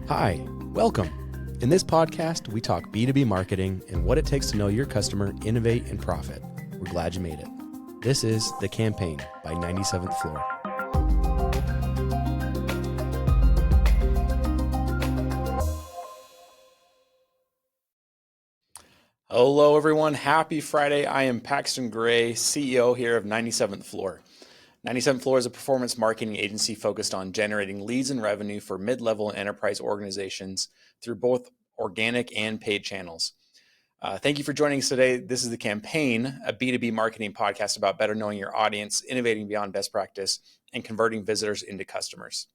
Hi, welcome. In this podcast, we talk B2B marketing and what it takes to know your customer, innovate, and profit. We're glad you made it. This is The Campaign by 97th Floor. Hello, everyone. Happy Friday. I am Paxton Gray, CEO here of 97th Floor. 97th Floor is a performance marketing agency focused on generating leads and revenue for mid-level and enterprise organizations through both organic and paid channels. Thank you for joining us today. This is The Campaign, a B2B marketing podcast about better knowing your audience, innovating beyond best practice, and converting visitors into customers.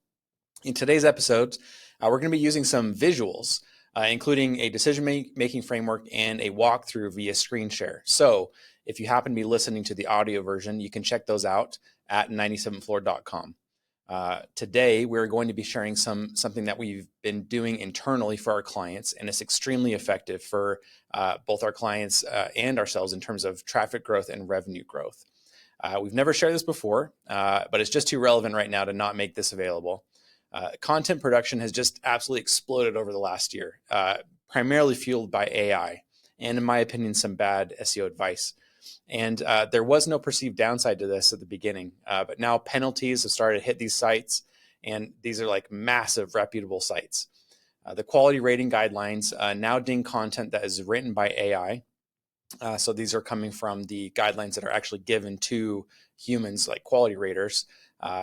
In today's episode, we're going to be using some visuals, including a decision-making framework and a walkthrough via screen share. So if you happen to be listening to the audio version, you can check those out at 97floor.com. Today, we're going to be sharing something that we've been doing internally for our clients, and it's extremely effective for both our clients and ourselves in terms of traffic growth and revenue growth. We've never shared this before, but it's just too relevant right now to not make this available. Content production has just absolutely exploded over the last year, primarily fueled by AI, and in my opinion, some bad SEO advice. And there was no perceived downside to this at the beginning, but now penalties have started to hit these sites, and these are like massive reputable sites. The quality rating guidelines now ding content that is written by AI. So these are coming from the guidelines that are actually given to humans, like quality raters.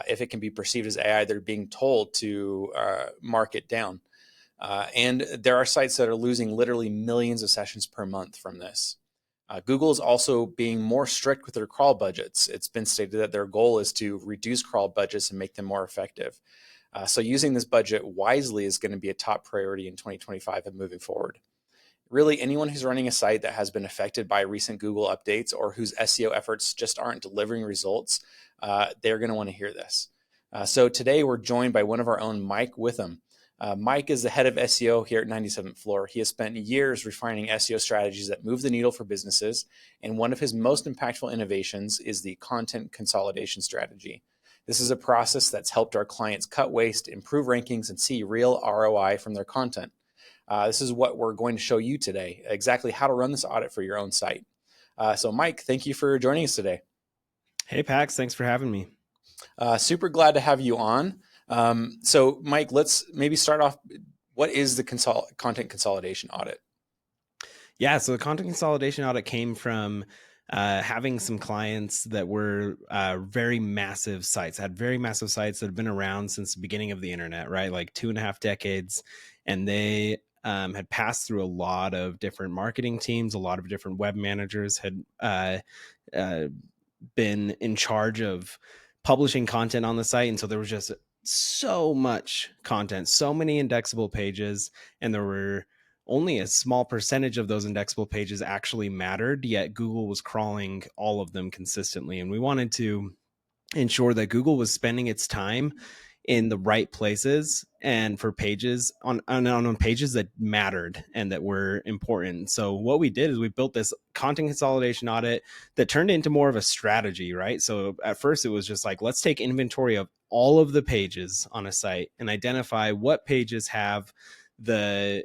If it can be perceived as AI, they're being told to mark it down. And there are sites that are losing literally millions of sessions per month from this. Google is also being more strict with their crawl budgets. It's been stated that their goal is to reduce crawl budgets and make them more effective. So using this budget wisely is going to be a top priority in 2025 and moving forward. Really, anyone who's running a site that has been affected by recent Google updates or whose SEO efforts just aren't delivering results, they're going to want to hear this. So today we're joined by one of our own, Mike Witham. Mike is the head of SEO here at 97th Floor. He has spent years refining SEO strategies that move the needle for businesses, and one of his most impactful innovations is the Content Consolidation strategy. This is a process that's helped our clients cut waste, improve rankings, and see real ROI from their content. This is what we're going to show you today, exactly how to run this audit for your own site. So Mike, thank you for joining us today. Hey, Pax, thanks for having me. Super glad to have you on. So Mike, let's maybe start off. What is the Content Consolidation Audit? Yeah, so the Content Consolidation Audit came from having some clients that were very massive sites, had very massive sites that have been around since the beginning of the internet, right? Like 2.5 decades. And they had passed through a lot of different marketing teams, a lot of different web managers had been in charge of publishing content on the site. And so there was just so much content, so many indexable pages, and there were only a small percentage of those indexable pages actually mattered, yet Google was crawling all of them consistently. And we wanted to ensure that Google was spending its time in the right places and for pages on pages that mattered and that were important. So what we did is we built this Content Consolidation Audit that turned into more of a strategy, right? So at first it was just like, let's take inventory of all of the pages on a site and identify what pages have the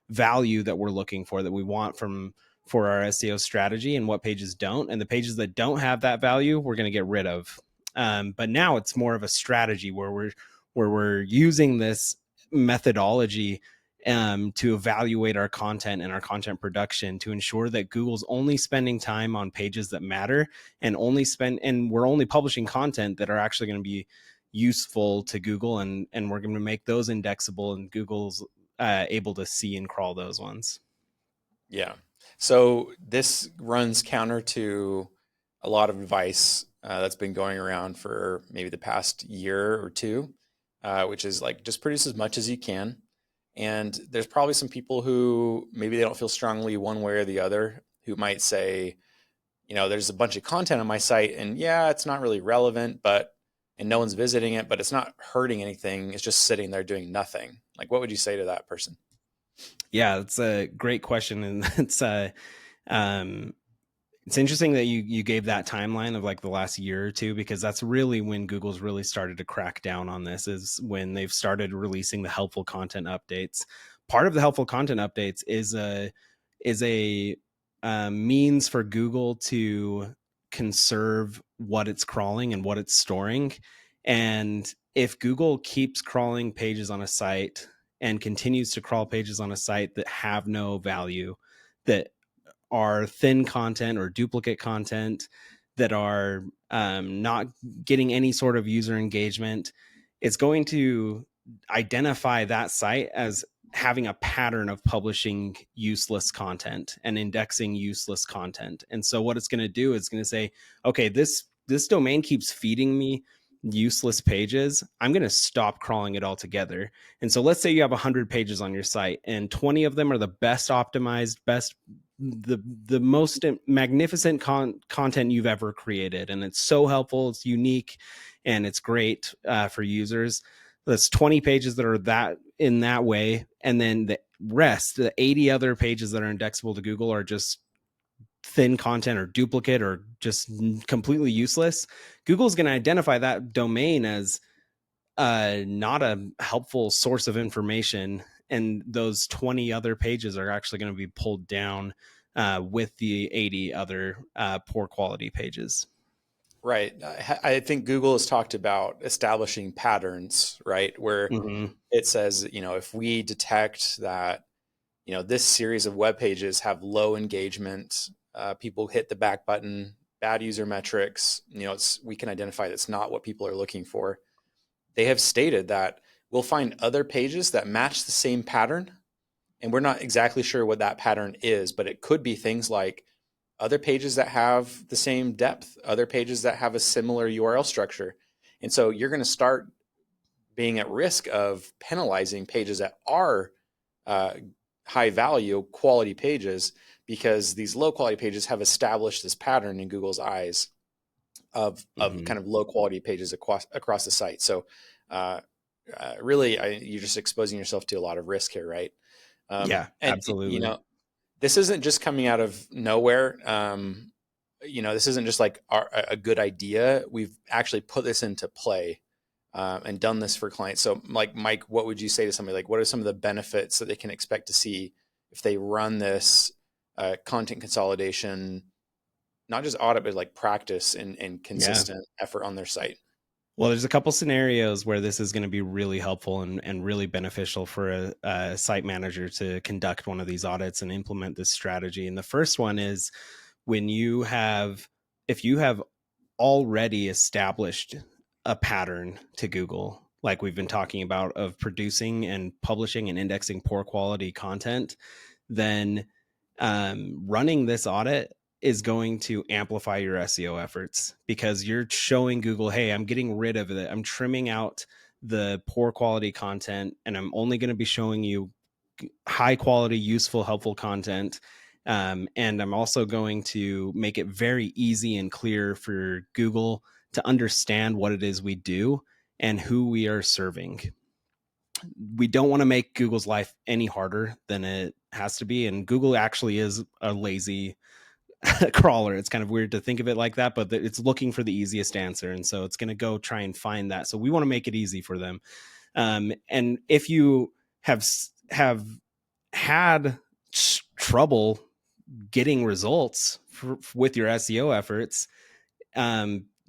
value that we're looking for, that we want for our SEO strategy, and what pages don't. And the pages that don't have that value, we're going to get rid of. But now it's more of a strategy where we're using this methodology to evaluate our content and our content production to ensure that Google's only spending time on pages that matter, and we're only publishing content that are actually going to be useful to Google, and we're going to make those indexable, and Google's able to see and crawl those ones. Yeah. So this runs counter to a lot of advice that's been going around for maybe the past year or two, which is like, just produce as much as you can. And there's probably some people who maybe they don't feel strongly one way or the other, who might say, there's a bunch of content on my site and yeah, it's not really relevant, and no one's visiting it, but it's not hurting anything. It's just sitting there doing nothing. Like, what would you say to that person? Yeah, that's a great question. And it's It's interesting that you gave that timeline of like the last year or two, because that's really when Google's really started to crack down on this, is when they've started releasing the helpful content updates. Part of the helpful content updates is a means for Google to conserve what it's crawling and what it's storing. And if Google keeps crawling pages on a site and continues to crawl pages on a site that have no value, that are thin content or duplicate content, that are not getting any sort of user engagement, it's going to identify that site as having a pattern of publishing useless content and indexing useless content. And so what it's going to do is going to say, okay, this domain keeps feeding me useless pages. I'm going to stop crawling it altogether. And so let's say you have 100 pages on your site and 20 of them are the best optimized, the most magnificent content you've ever created, and it's so helpful, it's unique, and it's great for users. That's 20 pages that are that in that way, and then the rest, the 80 other pages that are indexable to Google, are just thin content or duplicate or just completely useless. Google's going to identify that domain as not a helpful source of information, and those 20 other pages are actually going to be pulled down with the 80 other poor quality pages. Right. I think Google has talked about establishing patterns, right? Where it says, if we detect that, this series of web pages have low engagement, people hit the back button, bad user metrics, we can identify that's not what people are looking for. They have stated that we'll find other pages that match the same pattern, and we're not exactly sure what that pattern is, but it could be things like other pages that have the same depth, other pages that have a similar URL structure. And so you're going to start being at risk of penalizing pages that are high value quality pages, because these low quality pages have established this pattern in Google's eyes of kind of low quality pages across the site. So really, you're just exposing yourself to a lot of risk here, right? Yeah, And absolutely. this isn't just coming out of nowhere. This isn't just like a good idea. We've actually put this into play and done this for clients. So, like, Mike, what would you say to somebody? Like, what are some of the benefits that they can expect to see if they run this content consolidation, not just audit, but like practice and consistent effort on their site? Well, there's a couple scenarios where this is going to be really helpful and really beneficial for a site manager to conduct one of these audits and implement this strategy. And the first one is if you have already established a pattern to Google, like we've been talking about, of producing and publishing and indexing poor quality content, then running this audit is going to amplify your SEO efforts, because you're showing Google, hey, I'm getting rid of it. I'm trimming out the poor quality content, and I'm only going to be showing you high quality, useful, helpful content. And I'm also going to make it very easy and clear for Google to understand what it is we do and who we are serving. We don't want to make Google's life any harder than it has to be. And Google actually is a lazy crawler. It's kind of weird to think of it like that, but it's looking for the easiest answer. And so it's going to go try and find that. So we want to make it easy for them. And if you have had trouble getting results with your SEO efforts,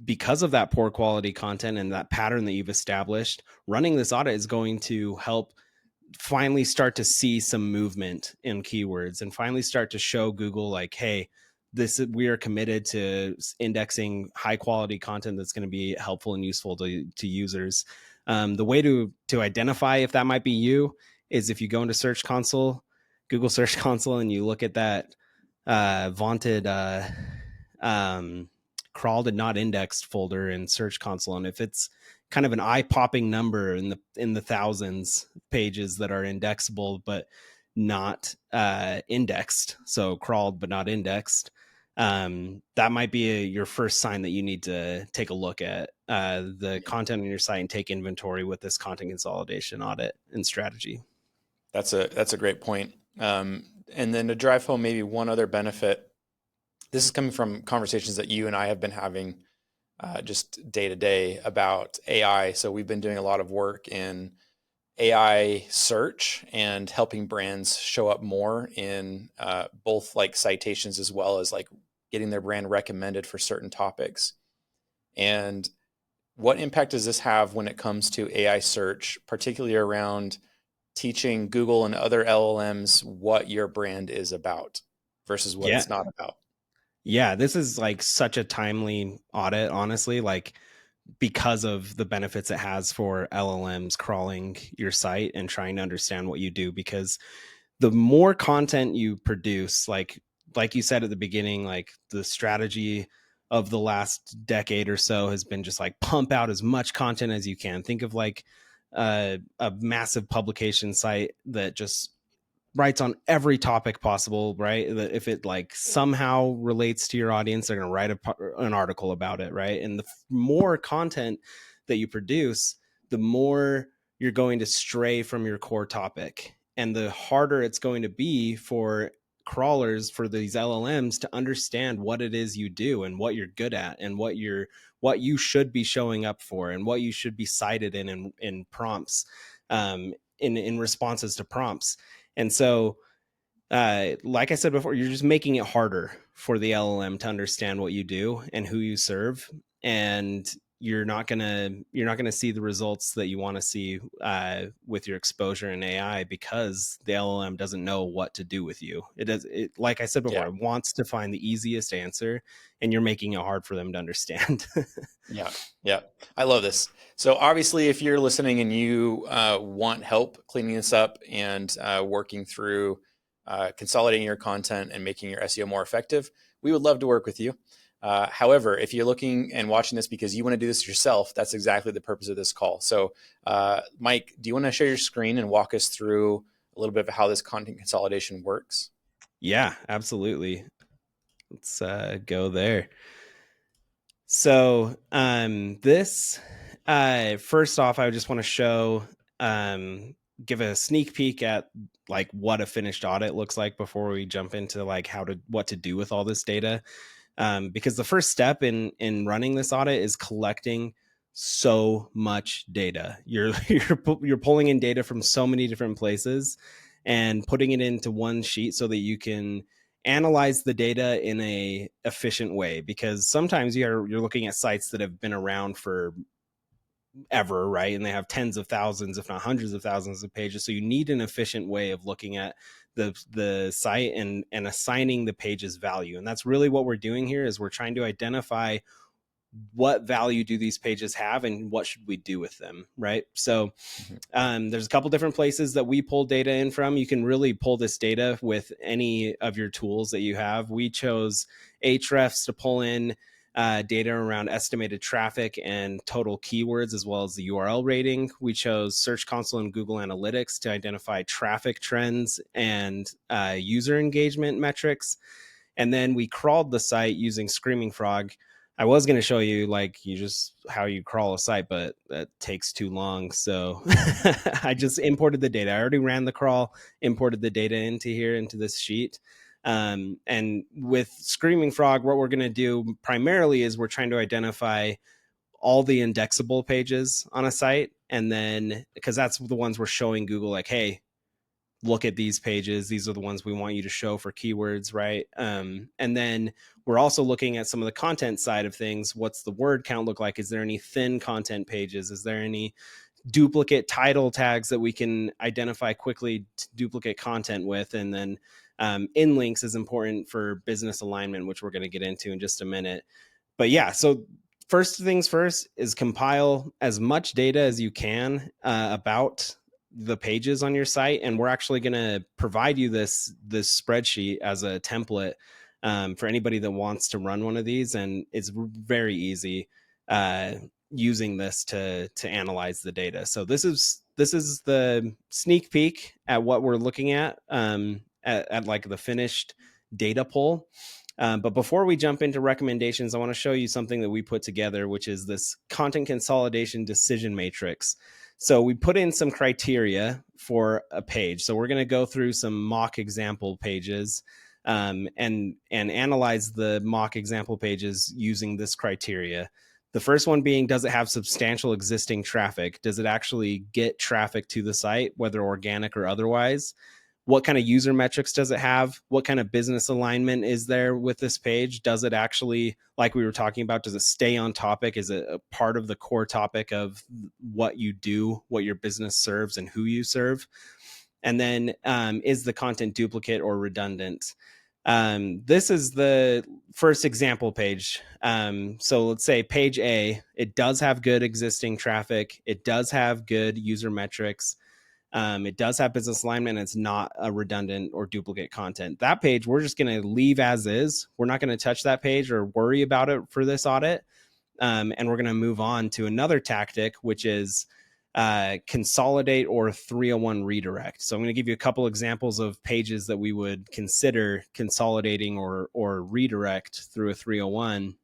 because of that poor quality content and that pattern that you've established, running this audit is going to help finally start to see some movement in keywords and finally start to show Google, like, hey, we are committed to indexing high quality content that's going to be helpful and useful to users. The way to identify if that might be you is if you go into Google Search Console, and you look at that vaunted crawled and not indexed folder in Search Console, and if it's kind of an eye-popping number in the thousands pages that are indexable but not indexed, so crawled but not indexed, that might be your first sign that you need to take a look at the content on your site and take inventory with this content consolidation audit and strategy. That's a great point. And then to drive home maybe one other benefit This is coming from conversations that you and I have been having just day to day about AI. So we've been doing a lot of work in AI search and helping brands show up more in both like citations as well as like getting their brand recommended for certain topics. And what impact does this have when it comes to AI search, particularly around teaching Google and other LLMs what your brand is about versus what Yeah. it's not about? Yeah, this is like such a timely audit, honestly, like because of the benefits it has for LLMs crawling your site and trying to understand what you do. Because the more content you produce, like you said at the beginning, like the strategy of the last decade or so has been just like pump out as much content as you can. Think of like a massive publication site that just writes on every topic possible, right? That if it like somehow relates to your audience, they're going to write an article about it, right? And the more content that you produce, the more you're going to stray from your core topic, and the harder it's going to be for crawlers, for these LLMs, to understand what it is you do and what you're good at and what you should be showing up for and what you should be cited in prompts, in responses to prompts. And so, like I said before, you're just making it harder for the LLM to understand what you do and who you serve, and you're not gonna see the results that you want to see with your exposure in AI, because the LLM doesn't know what to do with you. It, like I said before, Yeah. it wants to find the easiest answer, and you're making it hard for them to understand. Yeah, yeah, I love this. So obviously, if you're listening and you want help cleaning this up and working through consolidating your content and making your SEO more effective, we would love to work with you. However, if you're looking and watching this because you want to do this yourself, that's exactly the purpose of this call. So, Mike, do you want to share your screen and walk us through a little bit of how this content consolidation works? Yeah, absolutely. Let's go there. So this first off, I just want to show, give a sneak peek at like what a finished audit looks like before we jump into like what to do with all this data. Because the first step in running this audit is collecting so much data. You're pulling in data from so many different places and putting it into one sheet so that you can analyze the data in a efficient way, because sometimes you're looking at sites that have been around for ever, right? And they have tens of thousands, if not hundreds of thousands of pages. So you need an efficient way of looking at the site and assigning the pages value. And that's really what we're doing here, is we're trying to identify what value do these pages have and what should we do with them, right? So there's a couple different places that we pull data in from. You can really pull this data with any of your tools that you have. We chose Ahrefs to pull in data around estimated traffic and total keywords, as well as the URL rating. We chose Search Console and Google Analytics to identify traffic trends and user engagement metrics. And then we crawled the site using Screaming Frog. I was going to show you like how you crawl a site, but that takes too long. So I just imported the data. I already ran the crawl, imported the data into this sheet. And with Screaming Frog, what we're going to do primarily is we're trying to identify all the indexable pages on a site. And then, because that's the ones we're showing Google, like, hey, look at these pages. These are the ones we want you to show for keywords, right? And then we're also looking at some of the content side of things. What's the word count look like? Is there any thin content pages? Is there any duplicate title tags that we can identify quickly to duplicate content with? And then in links is important for business alignment, which we're going to get into in just a minute. But yeah, so first things first is compile as much data as you can about the pages on your site, and we're actually going to provide you this spreadsheet as a template for anybody that wants to run one of these, and it's very easy using this to analyze the data. So this is the sneak peek at what we're looking at like the finished data pull. But before we jump into recommendations, I want to show you something that we put together, which is this content consolidation decision matrix. So we put in some criteria for a page. So we're going to go through some mock example pages and analyze the mock example pages using this criteria. The first one being, does it have substantial existing traffic? Does it actually get traffic to the site, whether organic or otherwise? What kind of user metrics does it have? What kind of business alignment is there with this page? Does it actually, like we were talking about, does it stay on topic? Is it a part of the core topic of what you do, what your business serves, and who you serve? And then is the content duplicate or redundant? This is the first example page. So let's say page A, it does have good existing traffic. It does have good user metrics. It does have business alignment. And it's not a redundant or duplicate content. That page, we're just going to leave as is. We're not going to touch that page or worry about it for this audit. And we're going to move on to another tactic, which is consolidate or 301 redirect. So I'm going to give you a couple examples of pages that we would consider consolidating or redirect through a 301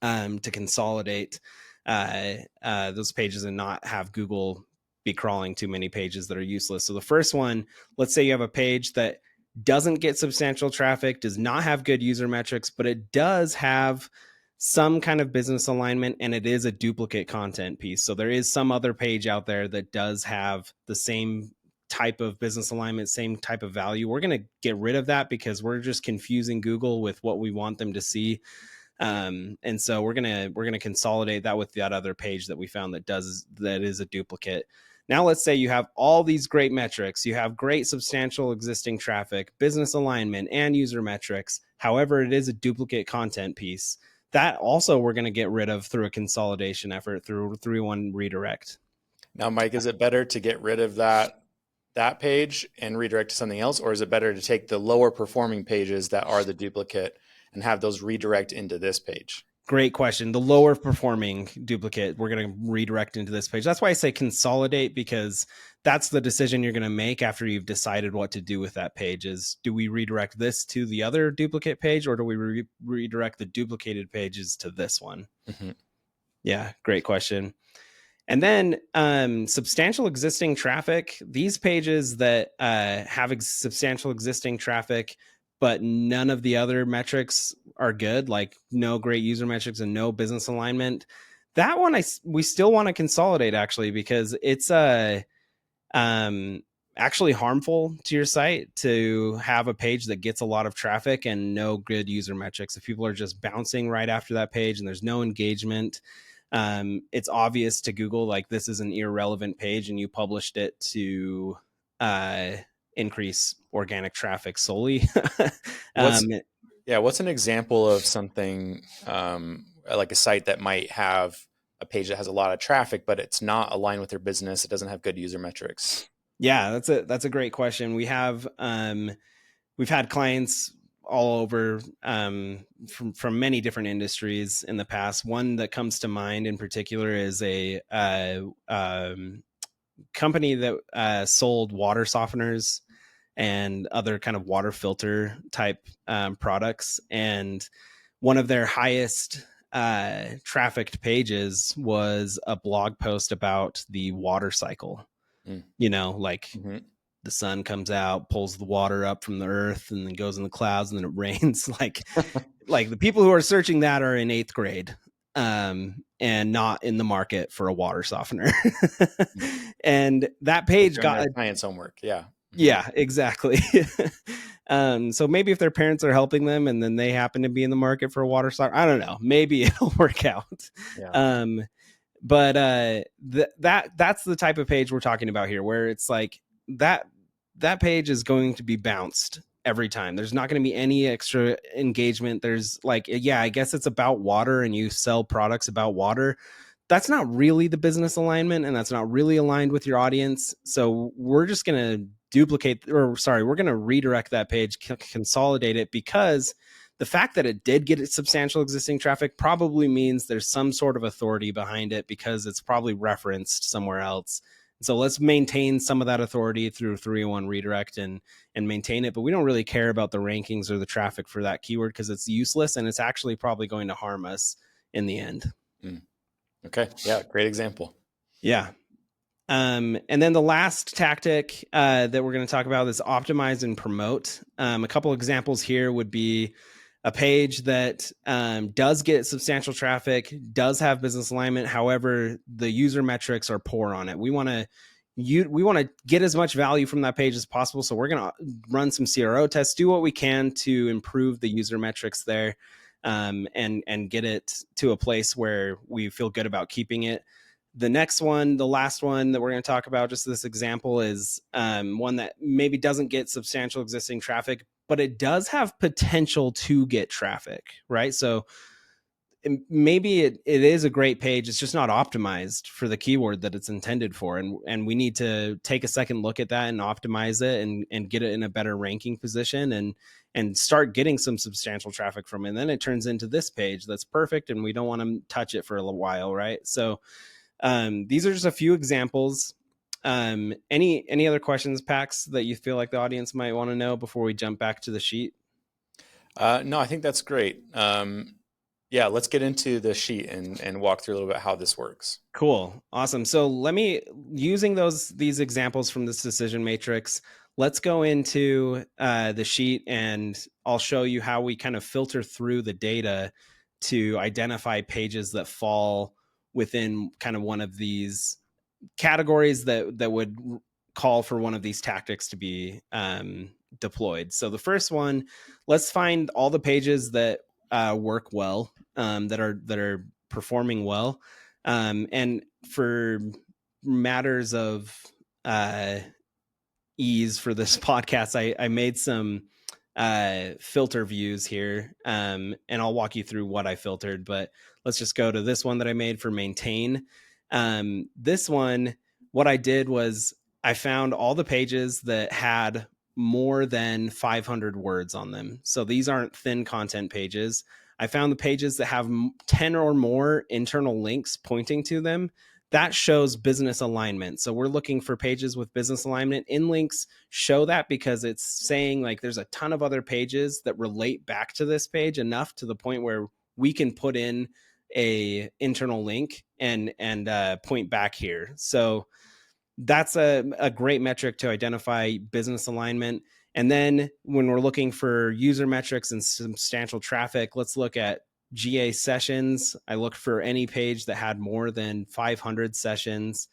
to consolidate those pages and not have Google be crawling too many pages that are useless. So the first one, let's say you have a page that doesn't get substantial traffic, does not have good user metrics, but it does have some kind of business alignment, and it is a duplicate content piece. So there is some other page out there that does have the same type of business alignment, same type of value. We're going to get rid of that because we're just confusing Google with what we want them to see. And so we're gonna consolidate that with that other page that we found that is a duplicate. Now let's say you have all these great metrics, you have great substantial existing traffic, business alignment, and user metrics. However, it is a duplicate content piece. That also we're going to get rid of through a consolidation effort through 301 redirect. Now, Mike, is it better to get rid of that page and redirect to something else, or is it better to take the lower performing pages that are the duplicate and have those redirect into this page? Great question. The lower performing duplicate, we're going to redirect into this page. That's why I say consolidate, because that's the decision you're going to make after you've decided what to do with that page. Is, do we redirect this to the other duplicate page, or do we redirect the duplicated pages to this one? Mm-hmm. Yeah, great question. And then substantial existing traffic, these pages that have substantial existing traffic, but none of the other metrics are good, like no great user metrics and no business alignment. That one, we still want to consolidate, actually, because it's actually harmful to your site to have a page that gets a lot of traffic and no good user metrics. If people are just bouncing right after that page and there's no engagement, it's obvious to Google, like, this is an irrelevant page and you published it to increase organic traffic solely. What's an example of something like a site that might have a page that has a lot of traffic, but it's not aligned with their business? It doesn't have good user metrics. Yeah, that's a great question. We've had clients all over from many different industries in the past. One that comes to mind in particular is a company that sold water softeners and other kind of water filter type products. And one of their highest trafficked pages was a blog post about the water cycle. You know, like the sun comes out, pulls the water up from the earth, and then goes in the clouds, and then it rains. Like the people who are searching that are in 8th grade. And not in the market for a water softener. And that page got science homework. Yeah, exactly. So maybe if their parents are helping them and then they happen to be in the market for a water softener, I don't know, maybe it'll work out. Yeah. But that's the type of page we're talking about here, where it's like that page is going to be bounced every time. There's not going to be any extra engagement. There's like, yeah, I guess it's about water and you sell products about water. That's not really the business alignment, and that's not really aligned with your audience. So we're just going to we're going to redirect that page, consolidate it, because the fact that it did get substantial existing traffic probably means there's some sort of authority behind it, because it's probably referenced somewhere else. So let's maintain some of that authority through 301 redirect and maintain it. But we don't really care about the rankings or the traffic for that keyword, because it's useless and it's actually probably going to harm us in the end. Okay. Yeah. Great example. Yeah. And then the last tactic that we're going to talk about is optimize and promote. A couple examples here would be a page that does get substantial traffic, does have business alignment. However, the user metrics are poor on it. We want to get as much value from that page as possible. So we're going to run some CRO tests, do what we can to improve the user metrics there, and get it to a place where we feel good about keeping it. The next one, the last one that we're going to talk about, just this example, is one that maybe doesn't get substantial existing traffic, but it does have potential to get traffic, right? So maybe it is a great page. It's just not optimized for the keyword that it's intended for. And we need to take a second look at that and optimize it and get it in a better ranking position and start getting some substantial traffic from it. And then it turns into this page that's perfect and we don't want to touch it for a little while, right? So these are just a few examples. Any other questions, Pax, that you feel like the audience might want to know before we jump back to the sheet? No, I think that's great. Yeah, let's get into the sheet and walk through a little bit how this works. Cool. Awesome. So using these examples from this decision matrix, let's go into the sheet and I'll show you how we kind of filter through the data to identify pages that fall within kind of one of these categories that would call for one of these tactics to be deployed. So the first one, let's find all the pages that work well, that are performing well, and for matters of ease for this podcast, I made some filter views here, and I'll walk you through what I filtered. But let's just go to this one that I made for maintain. This one, what I did was I found all the pages that had more than 500 words on them. So these aren't thin content pages. I found the pages that have 10 or more internal links pointing to them. That shows business alignment. So we're looking for pages with business alignment. In links show that because it's saying like there's a ton of other pages that relate back to this page enough to the point where we can put in a internal link and point back here. So that's a great metric to identify business alignment. And then when we're looking for user metrics and substantial traffic, let's look at GA sessions. I looked for any page that had more than 500 sessions,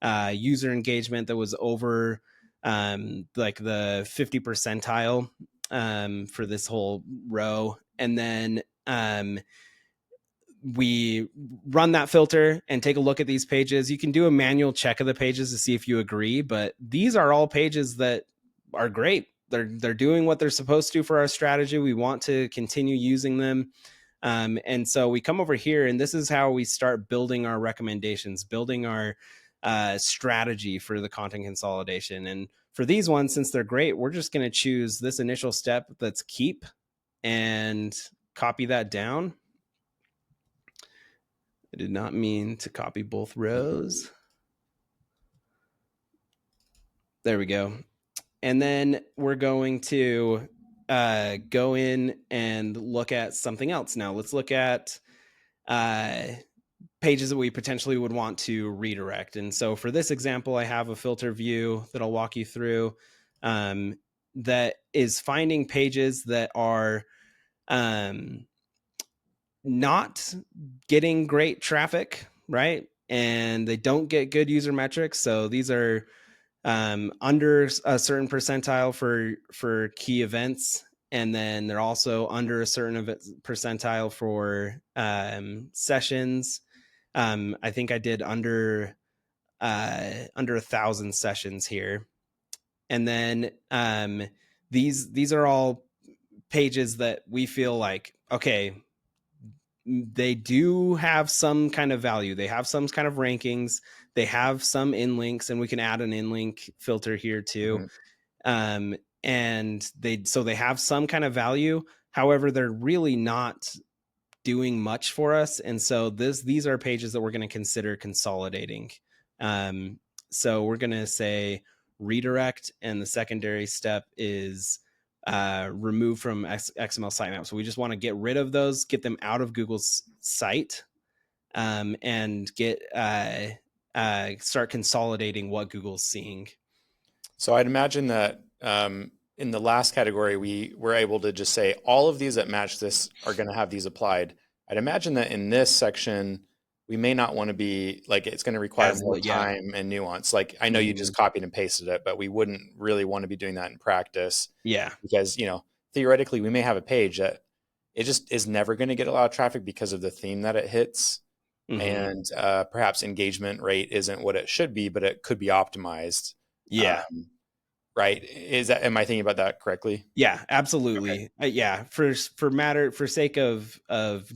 user engagement that was over like the 50 percentile for this whole row. And then we run that filter and take a look at these pages. You can do a manual check of the pages to see if you agree, but these are all pages that are great. They're doing what they're supposed to for our strategy. We want to continue using them. And so we come over here and this is how we start building our recommendations, building our strategy for the content consolidation. And for these ones, since they're great, we're just going to choose this initial step that's keep and copy that down. I did not mean to copy both rows. There we go. And then we're going to go in and look at something else. Now let's look at pages that we potentially would want to redirect. And so for this example, I have a filter view that I'll walk you through that is finding pages that are not getting great traffic, right? And they don't get good user metrics. So these are under a certain percentile for key events. And then they're also under a certain percentile for sessions. I think I did under 1,000 sessions here. And then these are all pages that we feel like, okay, they do have some kind of value. They have some kind of rankings. They have some in links, and we can add an in link filter here too. Mm-hmm. And they have some kind of value. However, they're really not doing much for us. And so these are pages that we're going to consider consolidating. So we're going to say redirect, and the secondary step is remove from XML sitemap. So we just want to get rid of those, get them out of Google's site, and get start consolidating what Google's seeing. So I'd imagine that in the last category, we were able to just say all of these that match this are going to have these applied. I'd imagine that in this section, we may not want to be like it's going to require As more yeah. time and nuance. Like I know you Mhm. just copied and pasted it, but we wouldn't really want to be doing that in practice Yeah. because, theoretically we may have a page that it just is never going to get a lot of traffic because of the theme that it hits. Mhm. And perhaps engagement rate isn't what it should be, but it could be optimized. Yeah. Um, right? Am I thinking about that correctly? Yeah, Okay. absolutely. Yeah, for sake of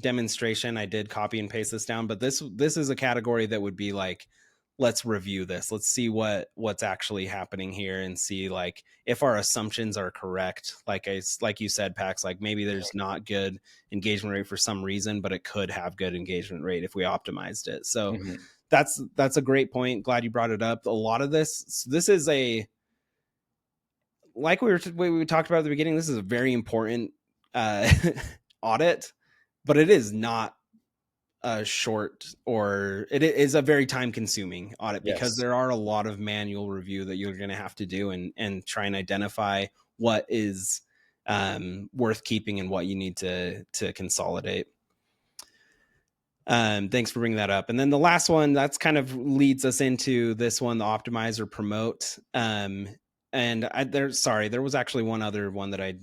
demonstration, I did copy and paste this down, but this is a category that would be like, let's review this. Let's see what's actually happening here and see like if our assumptions are correct. Like you said, Pax, like maybe there's not good engagement rate for some reason, but it could have good engagement rate if we optimized it. So Hmm. that's a great point. Glad you brought it up. A lot of this is a like we talked about at the beginning, this is a very important uh, audit, but it is not a short, or it is a very time consuming audit because Yes. there are a lot of manual review that you're going to have to do and try and identify what is worth keeping and what you need to consolidate. Thanks for bringing that up. And then the last one that's kind of leads us into this one, the optimize or promote. There was actually one other one that I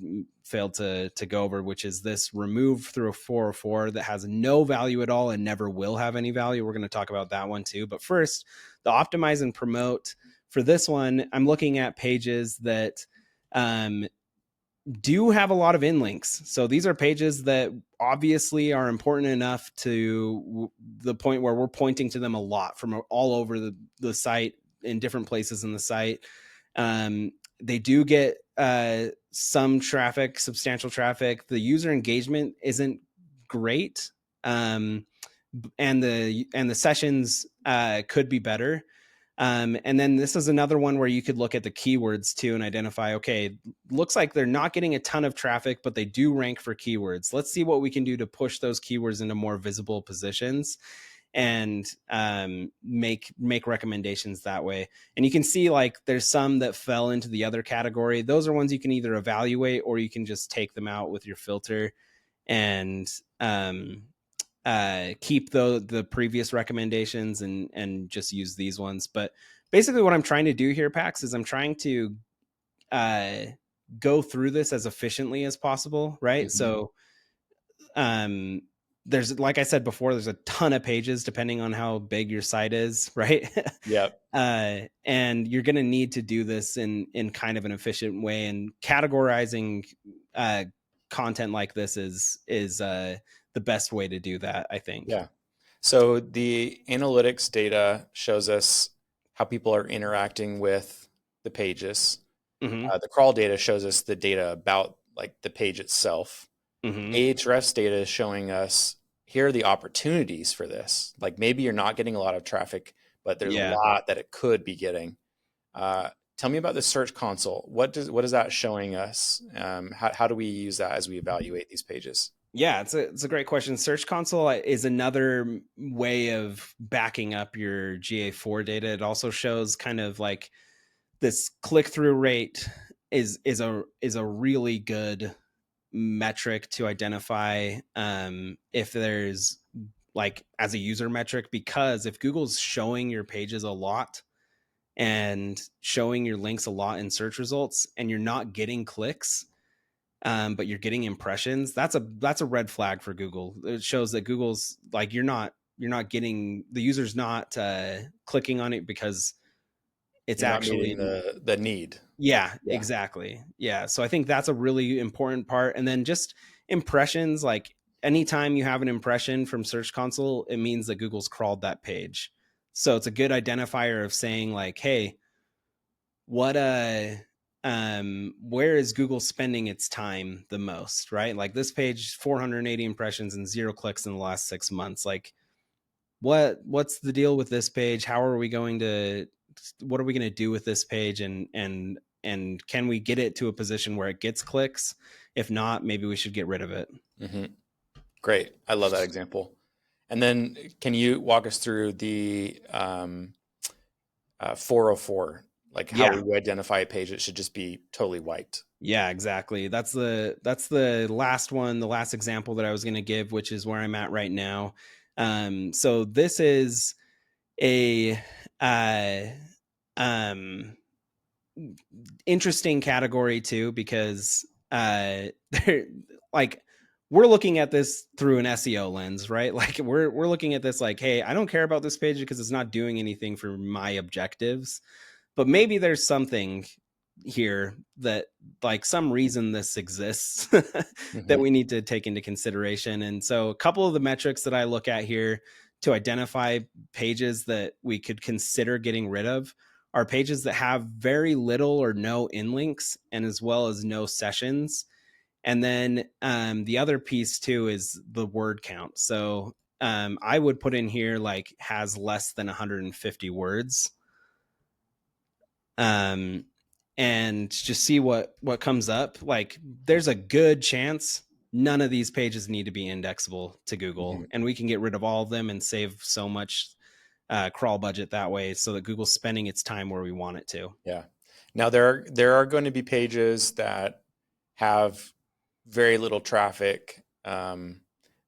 failed to go over, which is this remove through a 404 that has no value at all and never will have any value. We're going to talk about that one too. But first, the optimize and promote. For this one, I'm looking at pages that do have a lot of in links. So these are pages that obviously are important enough to the point where we're pointing to them a lot from all over the site in different places in the site. They do get some traffic, substantial traffic. The user engagement isn't great. And the sessions could be better. And then this is another one where you could look at the keywords too and identify, okay, looks like they're not getting a ton of traffic, but they do rank for keywords. Let's see what we can do to push those keywords into more visible positions and make recommendations that way. And you can see like there's some that fell into the other category. Those are ones you can either evaluate or you can just take them out with your filter and keep the previous recommendations and just use these ones. But basically what I'm trying to do here, Pax, is I'm trying to uh, go through this as efficiently as possible, right? Hmm. So um, there's, like I said before, there's a ton of pages depending on how big your site is, right? Yep. And you're going to need to do this in kind of an efficient way, and categorizing uh, content like this is the best way to do that, I think. Yeah. So the analytics data shows us how people are interacting with the pages. Mm-hmm. The crawl data shows us the data about like the page itself. Mm-hmm. Ahrefs data is showing us here are the opportunities for this. Like maybe you're not getting a lot of traffic, but there's a Yeah. lot that it could be getting. Tell me about the Search Console. What is that showing us? How do we use that as we evaluate these pages? Yeah, it's a great question. Search Console is another way of backing up your GA4 data. It also shows kind of like this click through rate is a really good metric to identify if there's like as a user metric, because if Google's showing your pages a lot and showing your links a lot in search results and you're not getting clicks, but you're getting impressions, that's a red flag for Google. It shows that Google's like you're not getting the users not clicking on it because it's You're not meeting actually the need. yeah, Yeah. exactly. Yeah. So I think that's a really important part. And then just impressions, like anytime you have an impression from Search Console, it means that Google's crawled that page. So it's a good identifier of saying like, hey, what where is Google spending its time the most, right? Like this page 480 impressions and 0 clicks in the last 6 months. Like what's the deal with this page? How are we going to what are we going to do with this page, and can we get it to a position where it gets clicks? If not, maybe we should get rid of it. Hmm. Great. I love that example. And then can you walk us through the 404, like how Yeah. we would identify a page that should just be totally wiped. Yeah, exactly. That's the last one, the last example that I was going to give, which is where I'm at right now. So this is a uh, um, interesting category too, because they're like, we're looking at this through an SEO lens, right? Like we're looking at this like, hey, I don't care about this page because it's not doing anything for my objectives. But maybe there's something here that, like, some reason this exists that Hmm. we need to take into consideration. And so a couple of the metrics that I look at here to identify pages that we could consider getting rid of are pages that have very little or no inlinks, and as well as no sessions. And then the other piece too is the word count. So I would put in here like has less than 150 words, um, and just see what comes up. Like there's a good chance none of these pages need to be indexable to Google, Hmm. and we can get rid of all of them and save so much crawl budget that way, so that Google's spending its time where we want it to. Yeah. Now there are going to be pages that have very little traffic.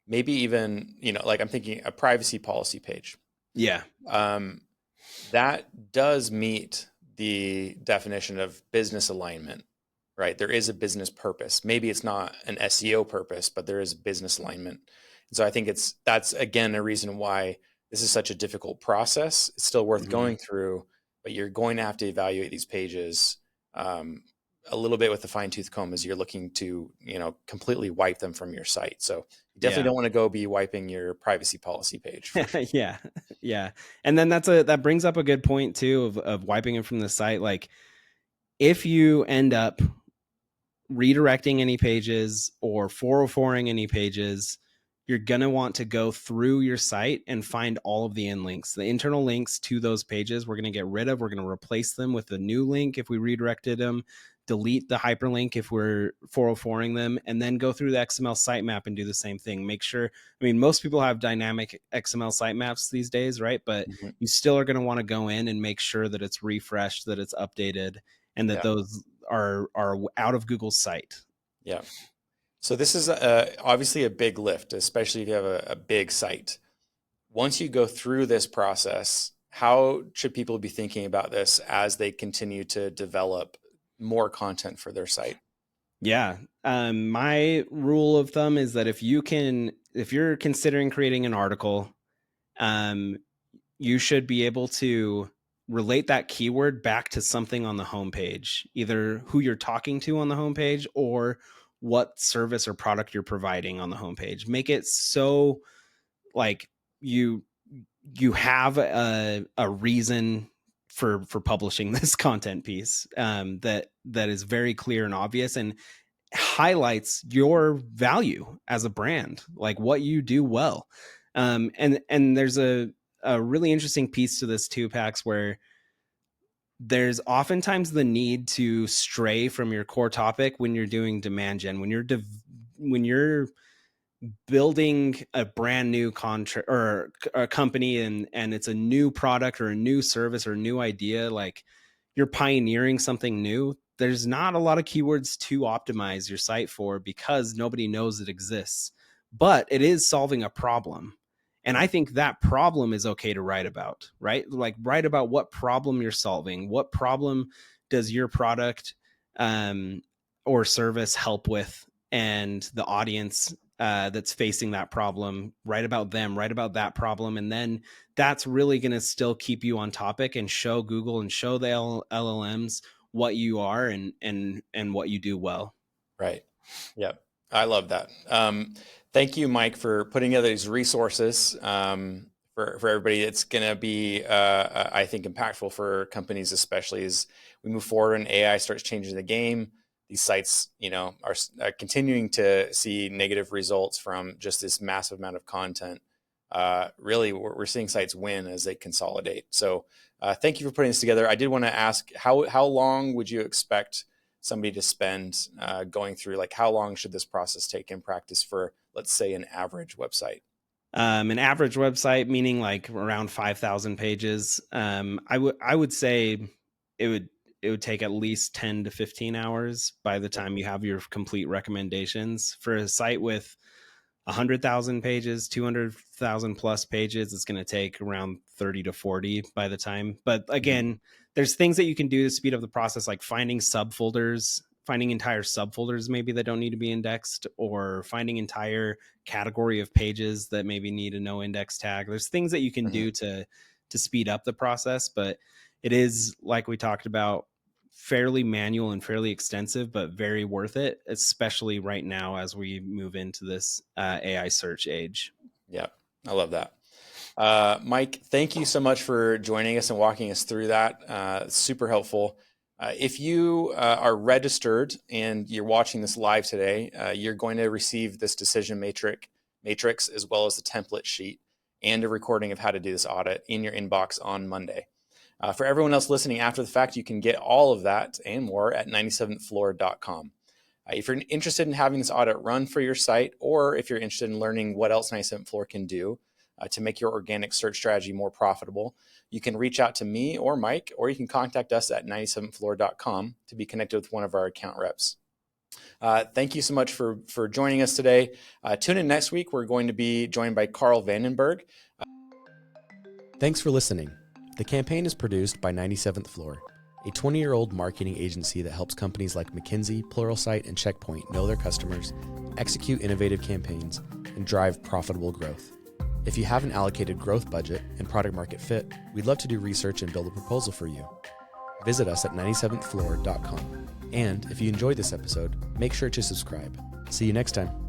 Maybe even, like I'm thinking a privacy policy page. Yeah. Um, that does meet the definition of business alignment, right? There is a business purpose. Maybe it's not an SEO purpose, but there is business alignment. And so I think that's again a reason why this is such a difficult process. It's still worth Mhm. going through, but you're going to have to evaluate these pages um, a little bit with a fine tooth comb as you're looking to, completely wipe them from your site. So you definitely Yeah. don't want to go be wiping your privacy policy page for sure. Yeah. Yeah. And then that brings up a good point too of wiping it from the site. Like if you end up redirecting any pages or 404ing any pages, you're going to want to go through your site and find all of the in links, the internal links to those pages. We're going to get rid of, we're going to replace them with a new link if we redirected them, delete the hyperlink if we're 404ing them, and then go through the XML sitemap and do the same thing. Make sure, I mean, most people have dynamic XML sitemaps these days, right? But Mhm. you still are going to want to go in and make sure that it's refreshed, that it's updated, and that Yeah. those are out of Google's site. Yeah. So this is obviously a big lift, especially if you have a big site. Once you go through this process, how should people be thinking about this as they continue to develop more content for their site? Yeah. My rule of thumb is that if you're considering creating an article, um, you should be able to relate that keyword back to something on the homepage, either who you're talking to on the homepage or what service or product you're providing on the homepage. Make it so like you you have a reason for publishing this content piece, that is very clear and obvious and highlights your value as a brand, like what you do well. And there's a really interesting piece to this too, Pax, where there's oftentimes the need to stray from your core topic when you're doing demand gen, when you're building a brand new contract or a company, and it's a new product or a new service or a new idea. Like you're pioneering something new, there's not a lot of keywords to optimize your site for because nobody knows it exists, but it is solving a problem. And I think that problem is okay to write about, right? Like write about what problem you're solving. What problem does your product um, or service help with? And the audience that's facing that problem, write about them, write about that problem. And then that's really going to still keep you on topic and show Google and show the LLMs what you are and what you do well. Right. Yeah. I love that. Thank you, Mike, for putting together these resources for everybody. It's going to be, I think, impactful for companies, especially as we move forward and AI starts changing the game. These sites, are continuing to see negative results from just this massive amount of content. Really, we're seeing sites win as they consolidate. So, thank you for putting this together. I did want to ask, how long would you expect somebody to spend going through, like how long should this process take in practice for, let's say, an average website? An average website, meaning like around 5,000 pages, I would say it would take at least 10 to 15 hours by the time you have your complete recommendations. For a site with 100,000 pages, 200,000 plus pages, it's going to take around 30 to 40 by the time. But again, there's things that you can do to speed up the process, like finding subfolders, finding entire subfolders maybe that don't need to be indexed, or finding entire category of pages that maybe need a no index tag. There's things that you can do to speed up the process, but it is, like we talked about, fairly manual and fairly extensive, but very worth it, especially right now as we move into this AI search age. Yeah, I love that. Mike, thank you so much for joining us and walking us through that. Super helpful. If you are registered and you're watching this live today, you're going to receive this decision matrix as well as the template sheet and a recording of how to do this audit in your inbox on Monday. For everyone else listening after the fact, you can get all of that and more at 97thfloor.com. If you're interested in having this audit run for your site, or if you're interested in learning what else 97th Floor can do to make your organic search strategy more profitable, you can reach out to me or Mike, or you can contact us at 97thfloor.com to be connected with one of our account reps. Thank you so much for joining us today. Tune in next week. We're going to be joined by Carl Vandenberg. Thanks for listening. The campaign is produced by 97th Floor, a 20-year-old marketing agency that helps companies like McKinsey, Pluralsight, and Checkpoint know their customers, execute innovative campaigns, and drive profitable growth. If you have an allocated growth budget and product market fit, we'd love to do research and build a proposal for you. Visit us at 97thfloor.com. And if you enjoyed this episode, make sure to subscribe. See you next time.